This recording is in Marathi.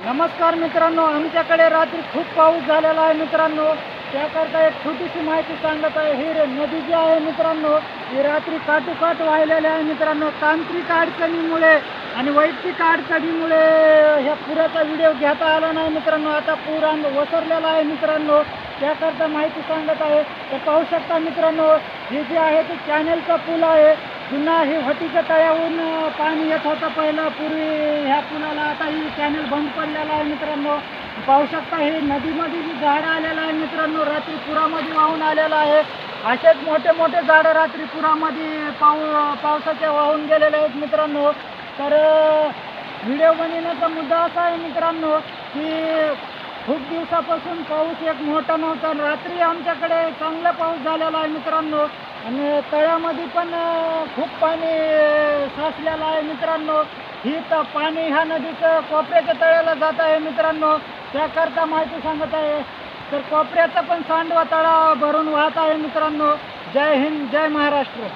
नमस्कार मित्रांनो, आमच्याकडे रात्री खूप पाऊस झालेला आहे मित्रांनो. त्याकरता एक छोटीशी माहिती सांगत आहे. ही नदी जी आहे मित्रांनो, ही रात्री काठोकाठ वाहिलेली आहे मित्रांनो. तांत्रिक अडचणीमुळे आणि वैयक्तिक अडचणीमुळे ह्या पुराचा व्हिडिओ घेता आला नाही मित्रांनो. आता पूर वसरलेला आहे मित्रांनो, त्याकरता माहिती सांगत आहे. तर पाहू शकता मित्रांनो, हे जे आहे ते कॅनेलचा पूल आहे. जुना हे हटीच्या तळ्याहून पाणी येत होतं पहिलं पूर्वी ह्या पुलाला. आता ही कॅनेल बंद पडलेला आहे मित्रांनो. पाहू शकता हे नदीमध्ये जी झाडं आलेलं आहे मित्रांनो, रात्री पुरामध्ये वाहून आलेलं आहे. असेच मोठे मोठे झाडं रात्री पुरामध्ये पावसाच्या वाहून गेलेले आहेत मित्रांनो. तर व्हिडिओ बनवण्याचा मुद्दा असा आहे मित्रांनो की खूप दिवसापासून पाऊस एक मोठा नव्हता. रात्री आमच्याकडे चांगला पाऊस झालेला आहे मित्रांनो आणि तळ्यामध्ये पण खूप पाणी साचलेलं आहे मित्रांनो. ही तर पाणी ह्या नदीचं कोपऱ्याच्या तळ्याला जात आहे मित्रांनो, त्याकरता माहिती सांगत आहे. तर कोपऱ्याचा पण सांडवा तळा भरून वाहत आहे मित्रांनो. जय हिंद, जय महाराष्ट्र.